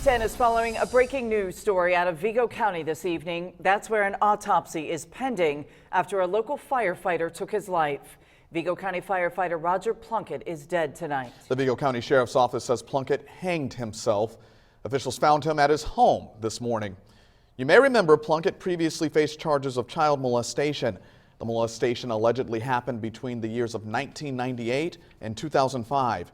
News 10 is following a breaking news story out of Vigo County this evening. That's where an autopsy is pending after a local firefighter took his life. Vigo County firefighter Roger Plunkett is dead tonight. The Vigo County Sheriff's Office says Plunkett hanged himself. Officials found him at his home this morning. You may remember Plunkett previously faced charges of child molestation. The molestation allegedly happened between the years of 1998 and 2005.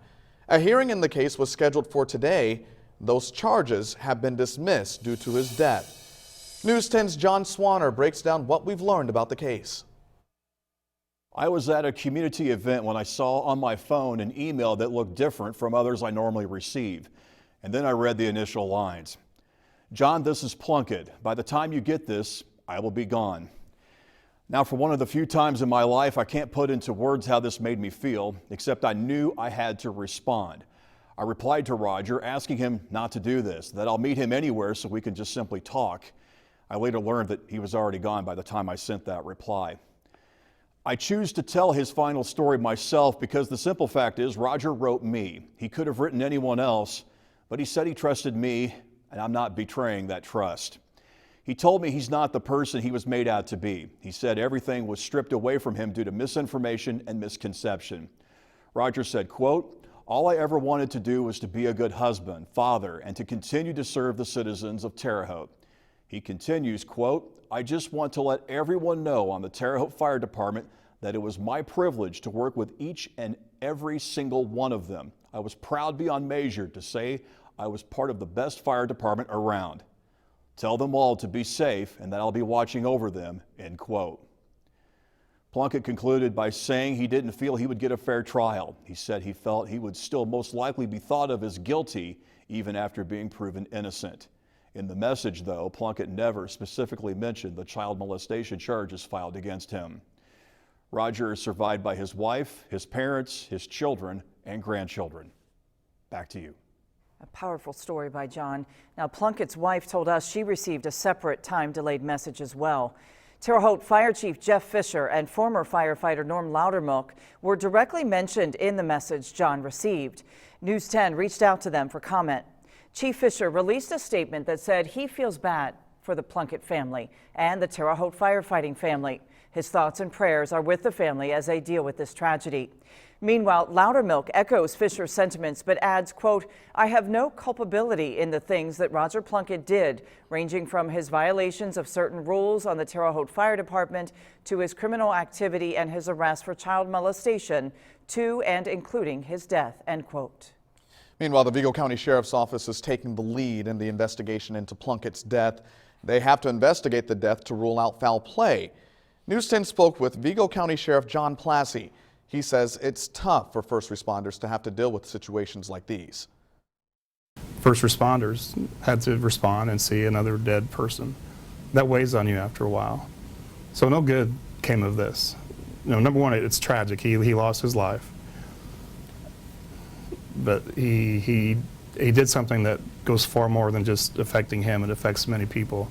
A hearing in the case was scheduled for today. Those charges have been dismissed due to his death. News 10's John Swanner breaks down what we've learned about the case. I was at a community event when I saw on my phone an email that looked different from others I normally receive. And then I read the initial lines. John, this is Plunkett. By the time you get this, I will be gone. Now, for one of the few times in my life, I can't put into words how this made me feel, except I knew I had to respond. I replied to Roger, asking him not to do this, that I'll meet him anywhere so we can just simply talk. I later learned that he was already gone by the time I sent that reply. I choose to tell his final story myself because the simple fact is Roger wrote me. He could have written anyone else, but he said he trusted me, and I'm not betraying that trust. He told me he's not the person he was made out to be. He said everything was stripped away from him due to misinformation and misconception. Roger said, quote, all I ever wanted to do was to be a good husband, father, and to continue to serve the citizens of Terre Haute. He continues, quote, I just want to let everyone know on the Terre Haute Fire Department that it was my privilege to work with each and every single one of them. I was proud beyond measure to say I was part of the best fire department around. Tell them all to be safe and that I'll be watching over them, end quote. Plunkett concluded by saying he didn't feel he would get a fair trial. He said he felt he would still most likely be thought of as guilty even after being proven innocent. In the message, though, Plunkett never specifically mentioned the child molestation charges filed against him. Roger is survived by his wife, his parents, his children, and grandchildren. Back to you. A powerful story by John. Now, Plunkett's wife told us she received a separate time-delayed message as well. Terre Haute Fire Chief Jeff Fisher and former firefighter Norm Loudermilk were directly mentioned in the message John received. News 10 reached out to them for comment. Chief Fisher released a statement that said he feels bad for the Plunkett family and the Terre Haute firefighting family. His thoughts and prayers are with the family as they deal with this tragedy. Meanwhile, Loudermilk echoes Fisher's sentiments but adds, quote, I have no culpability in the things that Roger Plunkett did, ranging from his violations of certain rules on the Terre Haute Fire Department to his criminal activity and his arrest for child molestation to and including his death, end quote. Meanwhile, the Vigo County Sheriff's Office is taking the lead in the investigation into Plunkett's death. They have to investigate the death to rule out foul play. News 10 spoke with Vigo County Sheriff John Plassey. He says it's tough for first responders to have to deal with situations like these. First responders had to respond and see another dead person. That weighs on you after a while. So no good came of this. You know, number one, it's tragic. He lost his life. But he did something that goes far more than just affecting him. It affects many people.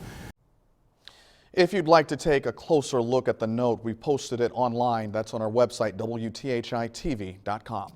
If you'd like to take a closer look at the note, we posted it online. That's on our website, WTHI-TV.com.